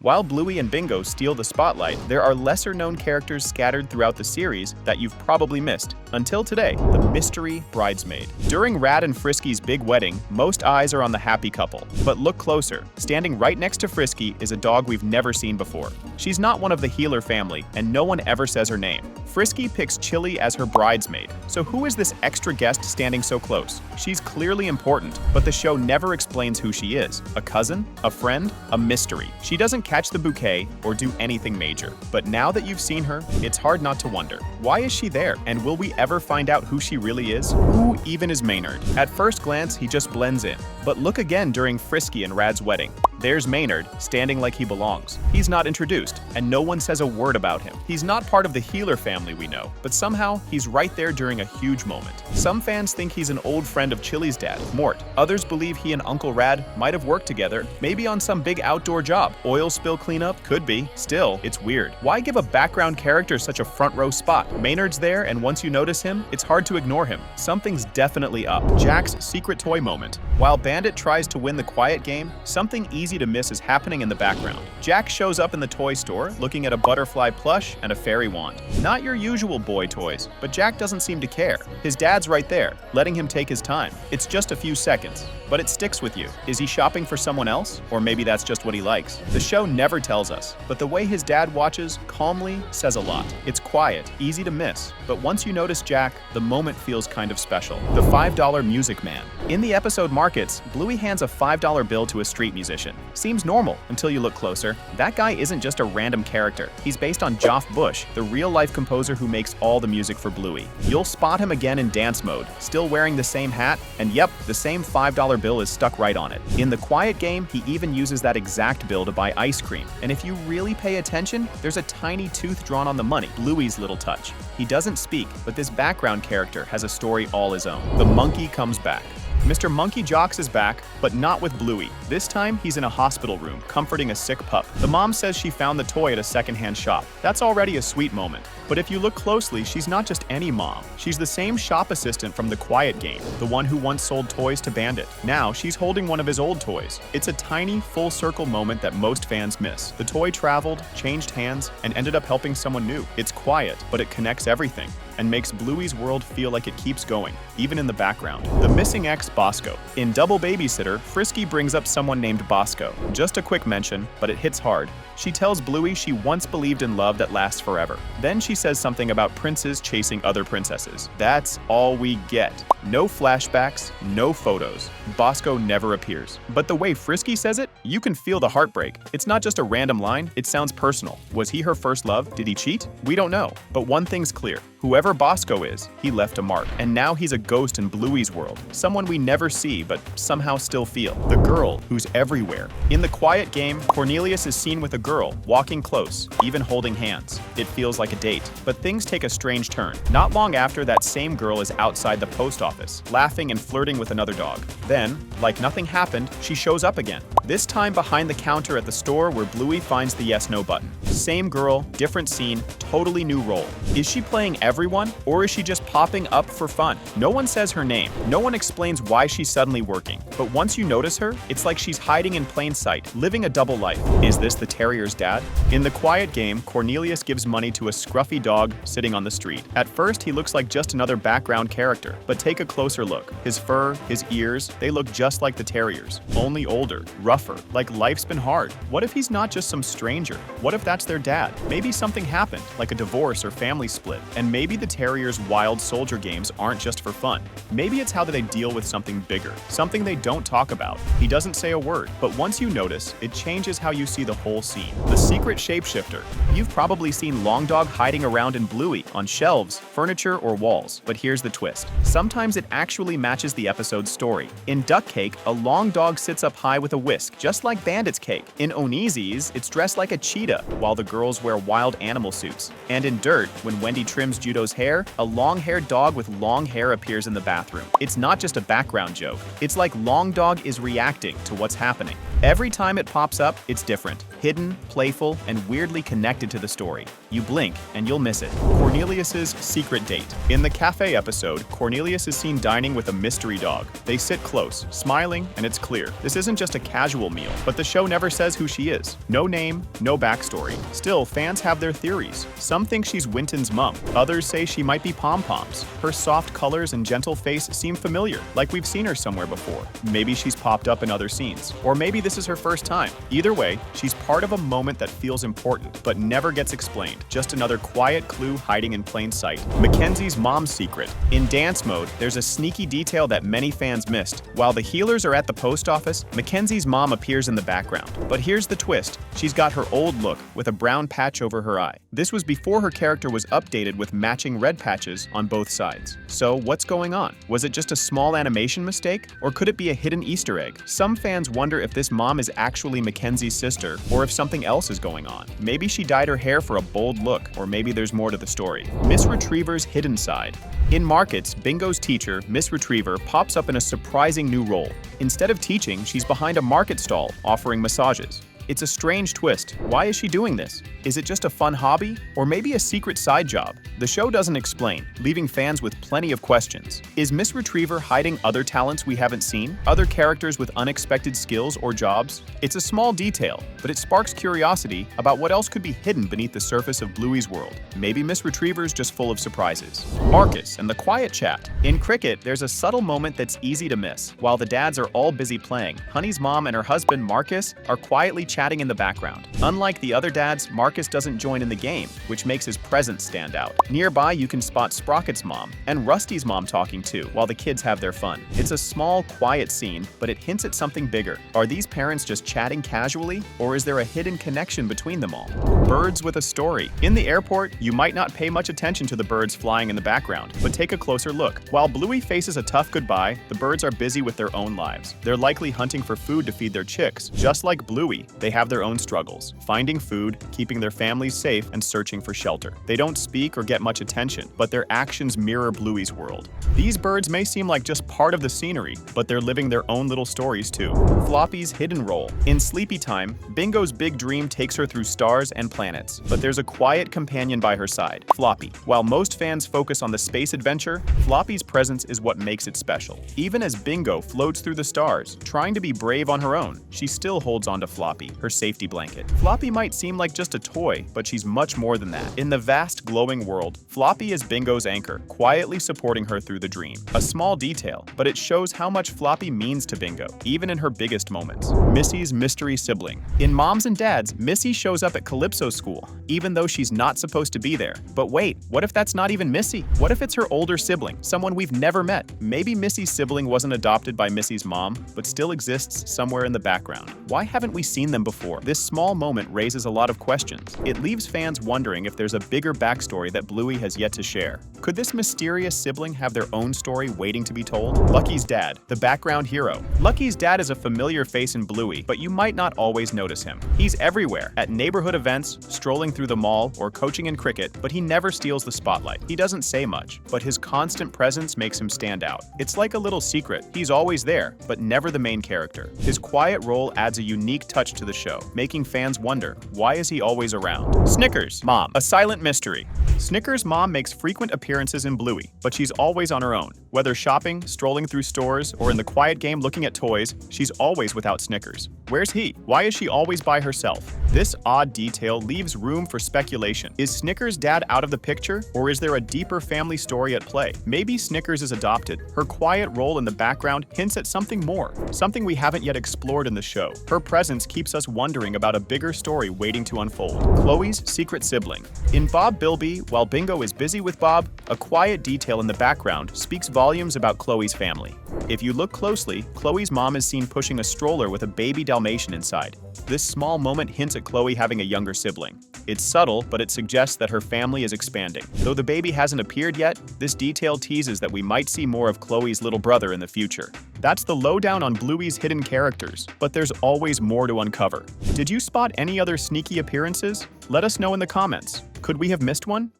While Bluey and Bingo steal the spotlight, there are lesser-known characters scattered throughout the series that you've probably missed. Until today, the mystery bridesmaid. During Rad and Frisky's big wedding, most eyes are on the happy couple. But look closer. Standing right next to Frisky is a dog we've never seen before. She's not one of the Healer family, and no one ever says her name. Frisky picks Chili as her bridesmaid. So who is this extra guest standing so close? She's clearly important, but the show never explains who she is. A cousin? A friend? A mystery. She doesn't catch the bouquet or do anything major. But now that you've seen her, it's hard not to wonder. Why is she there? And will we ever find out who she really is? Who even is Maynard? At first glance, he just blends in. But look again during Frisky and Rad's wedding. There's Maynard, standing like he belongs. He's not introduced, and no one says a word about him. He's not part of the Healer family we know, but somehow he's right there during a huge moment. Some fans think he's an old friend of Chili's dad, Mort. Others believe he and Uncle Rad might have worked together, maybe on some big outdoor job. Oil spill cleanup? Could be. Still, it's weird. Why give a background character such a front row spot? Maynard's there, and once you notice him, it's hard to ignore him. Something's definitely up. Jack's secret toy moment. While Bandit tries to win the quiet game, something easy to miss is happening in the background. Jack shows up in the toy store, looking at a butterfly plush and a fairy wand. Not your usual boy toys, but Jack doesn't seem to care. His dad's right there, letting him take his time. It's just a few seconds, but it sticks with you. Is he shopping for someone else? Or maybe that's just what he likes. The show never tells us, but the way his dad watches calmly says a lot. It's quiet, easy to miss, but once you notice Jack, the moment feels kind of special. The $5 Music Man. In the episode Markets, Bluey hands a $5 bill to a street musician. Seems normal until you look closer. That guy isn't just a random character. He's based on Joff Bush, the real-life composer who makes all the music for Bluey. You'll spot him again in dance mode, still wearing the same hat, and yep, the same $5 bill is stuck right on it. In the quiet game, he even uses that exact bill to buy ice cream. And if you really pay attention, there's a tiny tooth drawn on the money, Bluey's little touch. He doesn't speak, but this background character has a story all his own. The monkey comes back. Mr. Monkey Jocks is back, but not with Bluey. This time, he's in a hospital room, comforting a sick pup. The mom says she found the toy at a secondhand shop. That's already a sweet moment. But if you look closely, she's not just any mom. She's the same shop assistant from the Quiet Game, the one who once sold toys to Bandit. Now, she's holding one of his old toys. It's a tiny, full-circle moment that most fans miss. The toy traveled, changed hands, and ended up helping someone new. It's quiet, but it connects everything, and makes Bluey's world feel like it keeps going, even in the background. The missing ex, Bosco. In Double Babysitter, Frisky brings up someone named Bosco. Just a quick mention, but it hits hard. She tells Bluey she once believed in love that lasts forever. Then she says something about princes chasing other princesses. That's all we get. No flashbacks, no photos. Bosco never appears. But the way Frisky says it, you can feel the heartbreak. It's not just a random line, it sounds personal. Was he her first love? Did he cheat? We don't know. But one thing's clear. Whoever Bosco is, he left a mark. And now he's a ghost in Bluey's world. Someone we never see, but somehow still feel. The girl who's everywhere. In the Quiet Game, Cornelius is seen with a girl, walking close, even holding hands. It feels like a date. But things take a strange turn. Not long after, that same girl is outside the post office, laughing and flirting with another dog. Then, like nothing happened, she shows up again. This time behind the counter at the store where Bluey finds the yes/no button. Same girl, different scene, totally new role. Is she playing everyone, or is she just popping up for fun? No one says her name. No one explains why she's suddenly working. But once you notice her, it's like she's hiding in plain sight, living a double life. Is this the terrier's dad? In the Quiet Game, Cornelius gives money to a scruffy dog sitting on the street. At first, he looks like just another background character, but take a closer look. His fur, his ears, they look just like the terrier's, only older, rougher, like life's been hard. What if he's not just some stranger? What if that's their dad? Maybe something happened, like a divorce or family split, and maybe the terrier's wild soldier games aren't just for fun. Maybe it's how they deal with something bigger, something they don't talk about. He doesn't say a word, but once you notice, it changes how you see the whole scene. The secret shapeshifter. You've probably seen Long Dog hiding around in Bluey, on shelves, furniture, or walls. But here's the twist. Sometimes it actually matches the episode's story. In Duck Cake, a long dog sits up high with a whisk, just like Bandit's cake. In Onizi's, it's dressed like a cheetah, while the girls wear wild animal suits. And in Dirt, when Wendy trims Judo's hair, a long-haired dog with long hair appears in the bathroom. It's not just a background joke. It's like Long Dog is reacting to what's happening. Every time it pops up, it's different. hidden, playful, and weirdly connected to the story. You blink, and you'll miss it. Cornelius's secret date. In the cafe episode, Cornelius is seen dining with a mystery dog. They sit close, smiling, and it's clear. This isn't just a casual meal, but the show never says who she is. No name, no backstory. Still, fans have their theories. Some think she's Winton's mom. Others say she might be Pom-Pom's. Her soft colors and gentle face seem familiar, like we've seen her somewhere before. Maybe she's popped up in other scenes. Or maybe this is her first time. Either way, she's part of a moment that feels important, but never gets explained. Just another quiet clue hiding in plain sight. Mackenzie's mom's secret. In dance mode, there's a sneaky detail that many fans missed. While the healers are at the post office, Mackenzie's mom appears in the background. But here's the twist. She's got her old look, with a brown patch over her eye. This was before her character was updated with matching red patches on both sides. So what's going on? Was it just a small animation mistake? Or could it be a hidden Easter egg? Some fans wonder if this mom is actually Mackenzie's sister, or if something else is going on. Maybe she dyed her hair for a bold look, or maybe there's more to the story. Miss Retriever's hidden side. In Markets, Bingo's teacher, Miss Retriever, pops up in a surprising new role. Instead of teaching, she's behind a market stall, offering massages. It's a strange twist. Why is she doing this? Is it just a fun hobby? Or maybe a secret side job? The show doesn't explain, leaving fans with plenty of questions. Is Miss Retriever hiding other talents we haven't seen? Other characters with unexpected skills or jobs? It's a small detail, but it sparks curiosity about what else could be hidden beneath the surface of Bluey's world. Maybe Miss Retriever's just full of surprises. Marcus and the quiet chat. In cricket, there's a subtle moment that's easy to miss. While the dads are all busy playing, Honey's mom and her husband, Marcus, are quietly chatting in the background. Unlike the other dads, Marcus doesn't join in the game, which makes his presence stand out. Nearby, you can spot Sprocket's mom and Rusty's mom talking too, while the kids have their fun. It's a small, quiet scene, but it hints at something bigger. Are these parents just chatting casually, or is there a hidden connection between them all? Birds with a story. In the airport, you might not pay much attention to the birds flying in the background, but take a closer look. While Bluey faces a tough goodbye, the birds are busy with their own lives. They're likely hunting for food to feed their chicks. Just like Bluey, they have their own struggles, finding food, keeping their families safe, and searching for shelter. They don't speak or get much attention, but their actions mirror Bluey's world. These birds may seem like just part of the scenery, but they're living their own little stories too. Floppy's hidden role. In Sleepy Time, Bingo's big dream takes her through stars and planets, but there's a quiet companion by her side, Floppy. While most fans focus on the space adventure, Floppy's presence is what makes it special. Even as Bingo floats through the stars, trying to be brave on her own, she still holds on to Floppy, her safety blanket. Floppy might seem like just a toy, but she's much more than that. In the vast, glowing world, Floppy is Bingo's anchor, quietly supporting her through the dream. A small detail, but it shows how much Floppy means to Bingo, even in her biggest moments. Missy's mystery sibling. In Moms and Dads, Missy shows up at Calypso's school, even though she's not supposed to be there. But wait, what if that's not even Missy? What if it's her older sibling, someone we've never met? Maybe Missy's sibling wasn't adopted by Missy's mom, but still exists somewhere in the background. Why haven't we seen them before? This small moment raises a lot of questions. It leaves fans wondering if there's a bigger backstory that Bluey has yet to share. Could this mysterious sibling have their own story waiting to be told? Lucky's dad, the background hero. Lucky's dad is a familiar face in Bluey, but you might not always notice him. He's everywhere, at neighborhood events, strolling through the mall, or coaching in cricket, but he never steals the spotlight. He doesn't say much, but his constant presence makes him stand out. It's like a little secret. He's always there, but never the main character. His quiet role adds a unique touch to the show, making fans wonder, why is he always around? Snickers' mom, a silent mystery. Snickers' mom makes frequent appearances in Bluey, but she's always on her own. Whether shopping, strolling through stores, or in the quiet game looking at toys, she's always without Snickers. Where's he? Why is she always by herself? This odd detail leaves room for speculation. Is Snickers' dad out of the picture, or is there a deeper family story at play? Maybe Snickers is adopted. Her quiet role in the background hints at something more, something we haven't yet explored in the show. Her presence keeps us wondering about a bigger story waiting to unfold. Chloe's secret sibling. In Bob Bilby, while Bingo is busy with Bob, a quiet detail in the background speaks volumes about Chloe's family. If you look closely, Chloe's mom is seen pushing a stroller with a baby Dalmatian inside. This small moment hints at Chloe having a younger sibling. It's subtle, but it suggests that her family is expanding. Though the baby hasn't appeared yet, this detail teases that we might see more of Chloe's little brother in the future. That's the lowdown on Bluey's hidden characters, but there's always more to uncover. Did you spot any other sneaky appearances? Let us know in the comments. Could we have missed one?